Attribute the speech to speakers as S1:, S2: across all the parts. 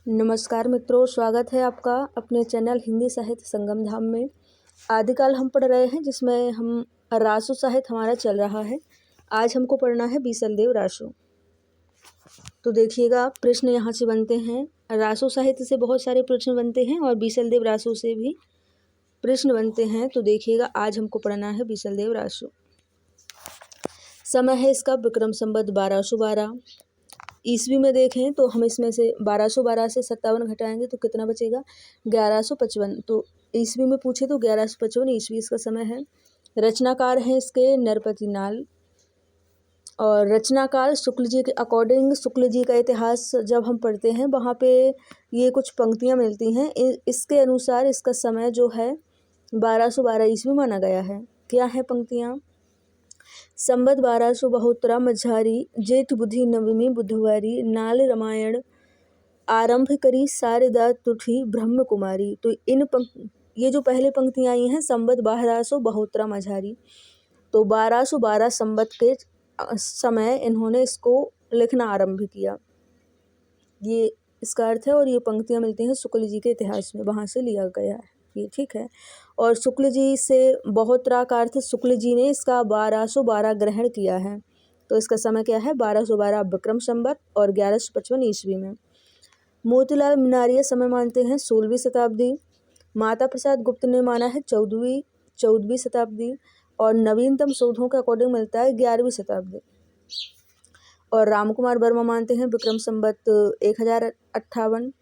S1: नमस्कार मित्रों, स्वागत है आपका अपने चैनल हिंदी साहित्य संगम धाम में। आदिकाल हम पढ़ रहे हैं जिसमें हम रासो साहित्य हमारा चल रहा है। आज हमको पढ़ना है बीसलदेव रासो। तो देखिएगा, प्रश्न यहाँ से बनते हैं। रासो साहित्य से बहुत सारे प्रश्न बनते हैं और बीसलदेव रासो से भी प्रश्न बनते हैं। तो देखिएगा, आज हमको पढ़ना है बीसलदेव रासो। समय है इसका विक्रम संवत 1212। ईस्वी में देखें तो हम इसमें से 1212 से 57 घटाएंगे तो कितना बचेगा, 1155। तो ईस्वी में पूछे तो 1155 ईस्वी इसका समय है। रचनाकार हैं इसके नरपति नाल। और रचनाकार शुक्ल जी के अकॉर्डिंग, शुक्ल जी का इतिहास जब हम पढ़ते हैं वहाँ पे ये कुछ पंक्तियाँ मिलती हैं। इसके अनुसार इसका समय जो है 1212 ईस्वी माना गया है। क्या है पंक्तियाँ? संवत 1272 मझारी, जेठ बुधि नवमी बुधवारी, नाल रामायण आरंभ करी शारदा तुठी ब्रह्म कुमारी। तो ये जो पहले पंक्तियाँ आई हैं, संवत 1272 मझारी, तो 1212 संवत के समय इन्होंने इसको लिखना आरंभ किया। ये इसका अर्थ है। और ये पंक्तियाँ मिलती हैं शुक्ल जी के इतिहास में, वहाँ से लिया गया है ये, ठीक है। और शुक्ल जी से बहुतरा का अर्थ, शुक्ल जी ने इसका 1212 ग्रहण किया है। तो इसका समय क्या है, 1212 विक्रम संवत और 1155 ईस्वी में। मोतीलाल मनारिया समय मानते हैं 16वीं शताब्दी। माता प्रसाद गुप्त ने माना है 14वीं शताब्दी। और नवीनतम शोधों के अकॉर्डिंग मिलता है 11वीं शताब्दी। और राम कुमार वर्मा मानते हैं विक्रम संवत 1058।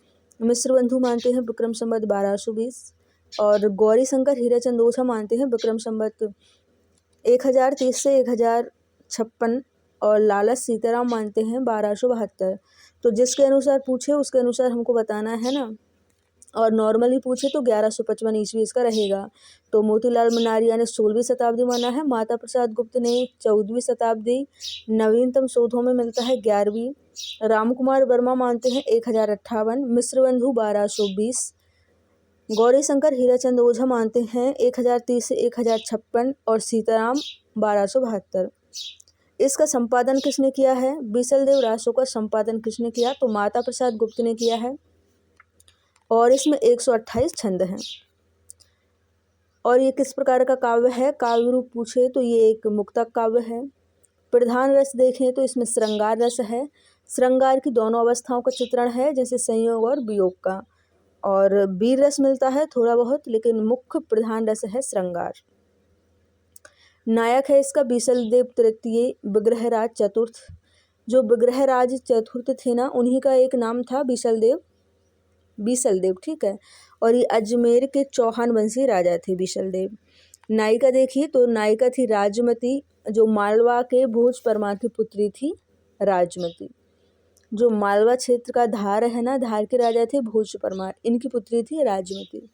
S1: मिश्र बंधु मानते हैं विक्रम संवत 1220। और गौरी शंकर हीराचंद ओझा मानते हैं विक्रम संवत 1030 से 1056। और लाला सीताराम मानते हैं 1272। तो जिसके अनुसार पूछे उसके अनुसार हमको बताना है ना। और नॉर्मली पूछे तो 1155 ईस्वी इसका रहेगा। तो मोतीलाल मनारिया ने 16वीं शताब्दी माना है, माता प्रसाद गुप्त ने 14वीं शताब्दी, नवीनतम शोधों में मिलता है 11वीं। राम कुमार वर्मा मानते हैं 1058, मिश्र बंधु 1220, गौरी शंकर हीराचंद ओझा मानते हैं 1030 से 1056 और सीताराम 1272। इसका संपादन किसने किया है? बीसलदेव रासो का संपादन किसने किया? तो माता प्रसाद गुप्त ने किया है। और इसमें 128 छंद हैं। और ये किस प्रकार का काव्य है? काव्य रूप पूछे तो ये एक मुक्तक काव्य है। प्रधान रस देखें तो इसमें श्रृंगार रस है। श्रृंगार की दोनों अवस्थाओं का चित्रण है, जैसे संयोग और वियोग का। और वीर रस मिलता है थोड़ा बहुत, लेकिन मुख्य प्रधान रस है श्रृंगार। नायक है इसका बीसलदेव तृतीय विग्रहराज चतुर्थ। जो विग्रहराज चतुर्थ थे ना, उन्हीं का एक नाम था बीसलदेव, ठीक है। और ये अजमेर के चौहान वंशी राजा थे बीसलदेव। नायिका देखिए तो नायिका थी राजमती, जो मालवा के भोज परमार की पुत्री थी राजमती। जो मालवा क्षेत्र का धार है ना, धार के राजा थे भोज परमार, इनकी पुत्री थी राजमती।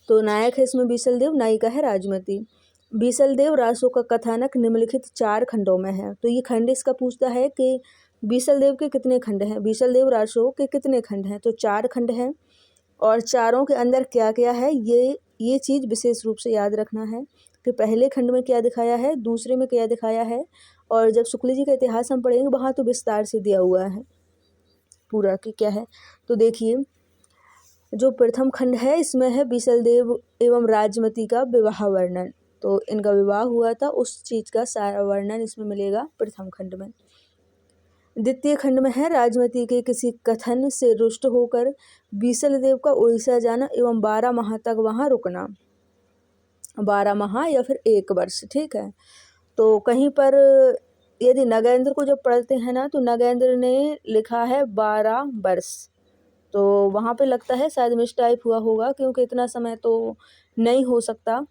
S1: तो नायक है इसमें बीसलदेव, नायिका है राजमती। बीसलदेव रासो का कथानक निम्नलिखित 4 खंडों में है। तो ये खंड इसका पूछता है कि बीसलदेव के कितने खंड हैं, बीसलदेव रासो के कितने खंड हैं। तो 4 खंड हैं। और चारों के अंदर क्या क्या है, ये चीज़ विशेष रूप से याद रखना है कि पहले खंड में क्या दिखाया है, दूसरे में क्या दिखाया है। और जब शुक्ल जी का इतिहास हम पढ़ेंगे वहाँ तो विस्तार से दिया हुआ है पूरा कि क्या है। तो देखिए, जो प्रथम खंड है इसमें है बीसलदेव एवं राजमती का विवाह वर्णन। तो इनका विवाह हुआ था, उस चीज़ का सारा वर्णन इसमें मिलेगा प्रथम खंड में। द्वितीय खंड में है राजमती के किसी कथन से रुष्ट होकर बीसलदेव का उड़ीसा जाना एवं 12 माह तक वहाँ रुकना। 12 माह या फिर 1 वर्ष, ठीक है। तो कहीं पर यदि नगेंद्र को जब पढ़ते हैं ना, तो नगेंद्र ने लिखा है 12 वर्ष। तो वहाँ पे लगता है शायद मिसटाइप हुआ होगा, क्योंकि इतना समय तो नहीं हो सकता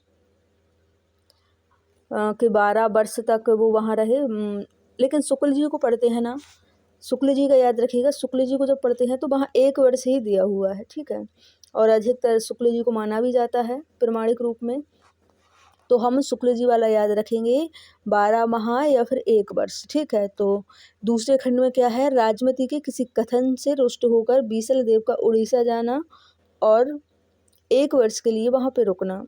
S1: कि 12 वर्ष तक वो वहाँ रहे। लेकिन शुक्ल जी को पढ़ते हैं ना, शुक्ल जी का याद रखिएगा, शुक्ल जी को जब पढ़ते हैं तो वहाँ 1 वर्ष ही दिया हुआ है, ठीक है। और अधिकतर शुक्ल जी को माना भी जाता है प्रमाणिक रूप में। तो हम शुक्ल जी वाला याद रखेंगे, 12 माह या फिर 1 वर्ष, ठीक है। तो दूसरे खंड में क्या है, राजमती के किसी कथन से रुष्ट होकर बीसलदेव का उड़ीसा जाना और 1 वर्ष के लिए वहाँ पे रुकना,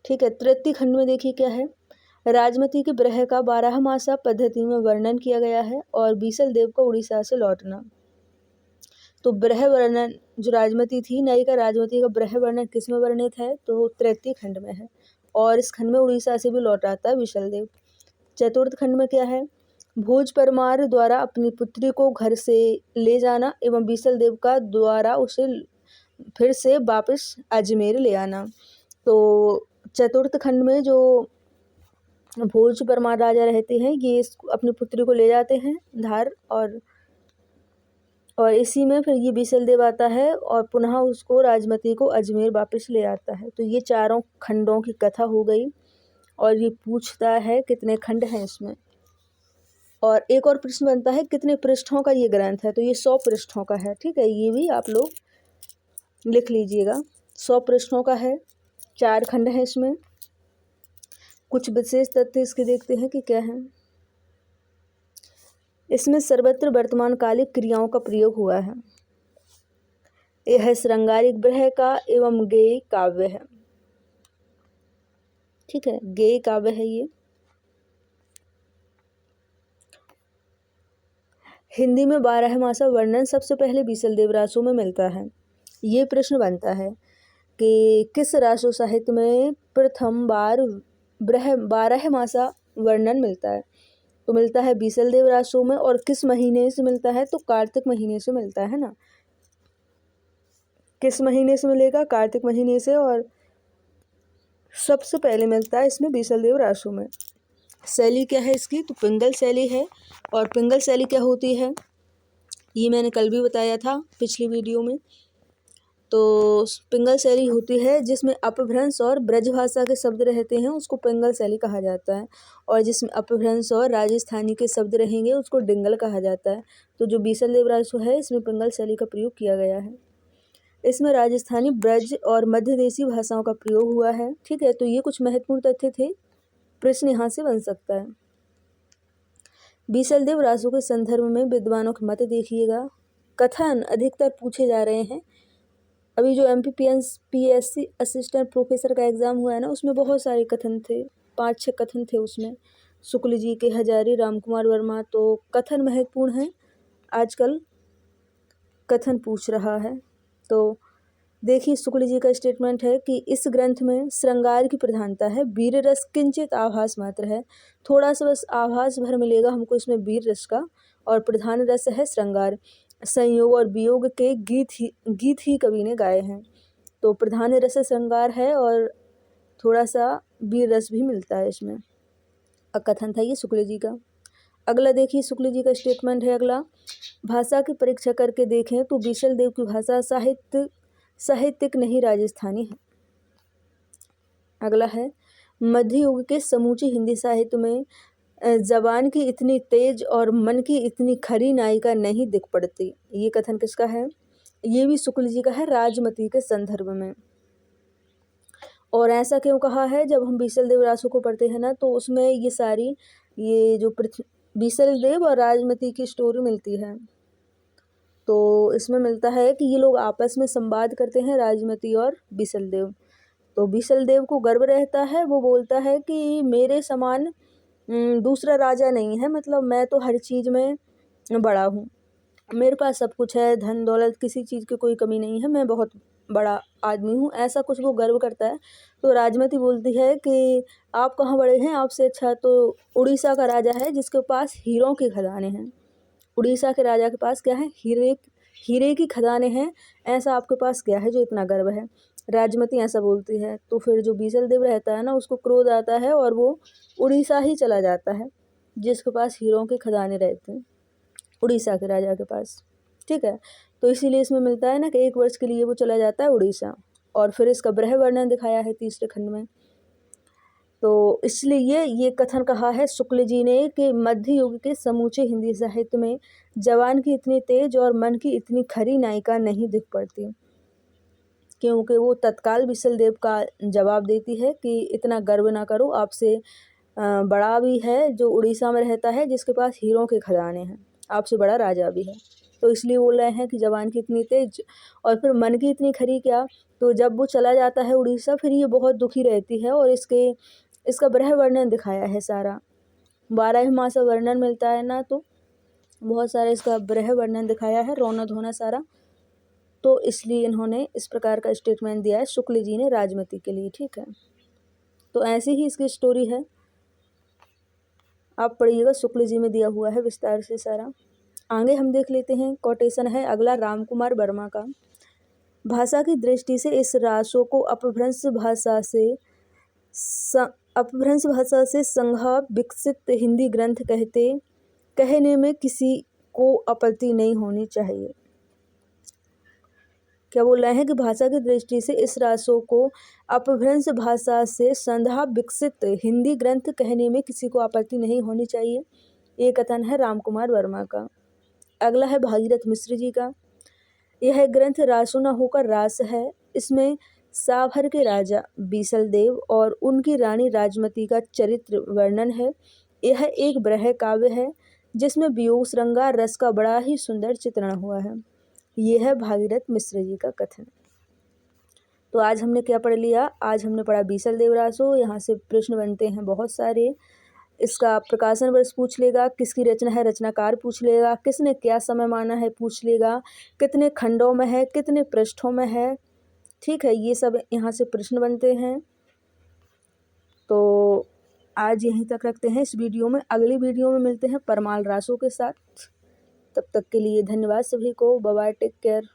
S1: ठीक है। तृतीय खंड में देखिए क्या है, राजमती के ब्रह का 12 मासा पद्धति में वर्णन किया गया है और बीसल देव का उड़ीसा से लौटना। तो ब्रह वर्णन जो राजमती थी, नायिका राजमती का ब्रह वर्णन किस में वर्णित है, तो तृतीय खंड में है और इस खंड में उड़ीसा से भी लौट आता है बीसल देव। चतुर्थ खंड में क्या है, भोज परमार द्वारा अपनी पुत्री को घर से ले जाना एवं बीसल देव का द्वारा उसे फिर से वापस अजमेर ले आना। तो चतुर्थ खंड में जो भोज परमार राजा रहते हैं, ये अपनी पुत्री को ले जाते हैं धार और इसी में फिर ये बीसल देव आता है और पुनः उसको राजमती को अजमेर वापस ले आता है। तो ये चारों खंडों की कथा हो गई और ये पूछता है कितने खंड हैं इसमें। और एक और प्रश्न बनता है कितने पृष्ठों का ये ग्रंथ है, तो ये 100 पृष्ठों का है। ठीक है, ये भी आप लोग लिख लीजिएगा। 100 पृष्ठों का है, 4 खंड हैं इसमें। कुछ विशेष तथ्य इसके देखते हैं कि क्या है। इसमें सर्वत्र वर्तमान कालिक क्रियाओं का प्रयोग हुआ है। यह श्रृंगारिक ब्रह का एवं गेय काव्य है। ठीक है, गेय काव्य है ये। हिंदी में 12 मासा वर्णन सबसे पहले बीसल देव रासु में मिलता है। ये प्रश्न बनता है कि किस रासु साहित्य में प्रथम बार ब्रह 12 मासा वर्णन मिलता है, तो मिलता है बीसल देव रासु में। और किस महीने से मिलता है, तो कार्तिक महीने से मिलता है ना। किस महीने से मिलेगा, कार्तिक महीने से। और सबसे पहले मिलता है इसमें बीसल देव रासु में। शैली क्या है इसकी, तो पिंगल शैली है। और पिंगल शैली क्या होती है, ये मैंने कल भी बताया था पिछली वीडियो में। तो पिंगल शैली होती है जिसमें अपभ्रंश और ब्रजभाषा के शब्द रहते हैं, उसको पिंगल शैली कहा जाता है। और जिसमें अपभ्रंश और राजस्थानी के शब्द रहेंगे उसको डिंगल कहा जाता है। तो जो बीसल देव रासु है इसमें पिंगल शैली का प्रयोग किया गया है। इसमें राजस्थानी, ब्रज और मध्य देशी भाषाओं का प्रयोग हुआ है। ठीक है, तो ये कुछ महत्वपूर्ण तथ्य थे, प्रश्न यहाँ से बन सकता है। बीसल देव रासु के संदर्भ में विद्वानों के मत देखिएगा। कथन अधिकतर पूछे जा रहे हैं। अभी जो MPPSC असिस्टेंट प्रोफेसर का एग्ज़ाम हुआ है ना, उसमें बहुत सारे कथन थे, 5-6 कथन थे उसमें। शुक्ल जी के, हजारी, राम कुमार वर्मा। तो कथन महत्वपूर्ण है, आजकल कथन पूछ रहा है। तो देखिए, शुक्ल जी का स्टेटमेंट है कि इस ग्रंथ में श्रृंगार की प्रधानता है, वीर रस किंचित आभास मात्र है। थोड़ा सा बस आभास भर मिलेगा हमको इसमें वीर रस का, और प्रधान रस है श्रृंगार। संयोग और वियोग के गीत ही कवि ने गाए हैं। तो प्रधान रस श्रृंगार है और थोड़ा सा वीर रस भी मिलता है इसमें। कथन था ये शुक्ल जी का। अगला देखिए, शुक्ल जी का स्टेटमेंट है अगला, भाषा की परीक्षा करके देखें तो बीसल देव की भाषा साहित्यिक नहीं राजस्थानी है। अगला है, मध्य युग के समूचे हिंदी साहित्य में जबान की इतनी तेज और मन की इतनी खरी नायिका नहीं दिख पड़ती। ये कथन किसका है, ये भी शुक्ल जी का है, राजमती के संदर्भ में। और ऐसा क्यों कहा है, जब हम बीसल देव रासु को पढ़ते हैं ना, तो उसमें ये सारी ये जो बीसल देव और राजमती की स्टोरी मिलती है। तो इसमें मिलता है कि ये लोग आपस में संवाद करते हैं, राजमती और बीसल देव। तो बीसल देव को गर्व रहता है, वो बोलता है कि मेरे समान दूसरा राजा नहीं है, मतलब मैं तो हर चीज़ में बड़ा हूँ, मेरे पास सब कुछ है, धन दौलत, किसी चीज़ की कोई कमी नहीं है, मैं बहुत बड़ा आदमी हूँ, ऐसा कुछ वो गर्व करता है। तो राजमती बोलती है कि आप कहाँ बड़े हैं, आपसे अच्छा तो उड़ीसा का राजा है जिसके पास हीरों के खजाने हैं। उड़ीसा के राजा के पास क्या है, हीरे की खदानें हैं, ऐसा आपके पास क्या है जो इतना गर्व है। राजमती ऐसा बोलती है। तो फिर जो बीसल देव रहता है ना, उसको क्रोध आता है और वो उड़ीसा ही चला जाता है जिसके पास हीरों के खदाने रहते हैं, उड़ीसा के राजा के पास। ठीक है, तो इसीलिए इसमें मिलता है ना कि 1 वर्ष के लिए वो चला जाता है उड़ीसा। और फिर इसका ब्रह वर्णन दिखाया है तीसरे खंड में। तो इसलिए ये कथन कहा है शुक्ल जी ने कि मध्य युग के समूचे हिंदी साहित्य में जवान की इतनी तेज और मन की इतनी खरी नायिका नहीं दिख पड़ती, क्योंकि वो तत्काल बीसल देव का जवाब देती है कि इतना गर्व ना करो, आपसे बड़ा भी है जो उड़ीसा में रहता है जिसके पास हीरों के खजाने हैं, आपसे बड़ा राजा भी है। तो इसलिए बोल रहे हैं कि जवान की इतनी तेज और फिर मन की इतनी खरी क्या, तो जब वो चला जाता है उड़ीसा फिर ये बहुत दुखी रहती है और इसके इसका ब्रह वर्णन दिखाया है सारा। 12 मास वर्णन मिलता है ना, तो बहुत सारा इसका ब्रह वर्णन दिखाया है, रोना धोना सारा। तो इसलिए इन्होंने इस प्रकार का स्टेटमेंट दिया है शुक्ल जी ने राजमती के लिए। ठीक है, तो ऐसी ही इसकी स्टोरी है, आप पढ़िएगा, शुक्ल जी में दिया हुआ है विस्तार से सारा। आगे हम देख लेते हैं, कोटेशन है अगला रामकुमार वर्मा का। भाषा की दृष्टि से इस रासो को अपभ्रंश भाषा से संघा विकसित हिंदी ग्रंथ कहने में किसी को आपत्ति नहीं होनी चाहिए। क्या बोल रहे हैं कि भाषा की दृष्टि से इस रासो को अपभ्रंश भाषा से संधा विकसित हिंदी ग्रंथ कहने में किसी को आपत्ति नहीं होनी चाहिए। ये कथन है रामकुमार वर्मा का। अगला है भागीरथ मिश्र जी का। यह ग्रंथ रासो न होकर रास है। इसमें साभर के राजा बीसल देव और उनकी रानी राजमती का चरित्र वर्णन है। यह एक ब्रह काव्य है जिसमें वियोग श्रृंगार रस का बड़ा ही सुंदर चित्रण हुआ है। यह है भागीरथ मिश्र जी का कथन। तो आज हमने क्या पढ़ लिया? आज हमने पढ़ा बीसल देव रासो। यहाँ से प्रश्न बनते हैं बहुत सारे। इसका प्रकाशन वर्ष पूछ लेगा, किसकी रचना है रचनाकार पूछ लेगा, किसने क्या समय माना है पूछ लेगा, कितने खंडों में है, कितने पृष्ठों में है। ठीक है, ये सब यहाँ से प्रश्न बनते हैं। तो आज यहीं तक रखते हैं इस वीडियो में। अगली वीडियो में मिलते हैं परमाल रासों के साथ। तब तक के लिए धन्यवाद सभी को। Bye bye, take care.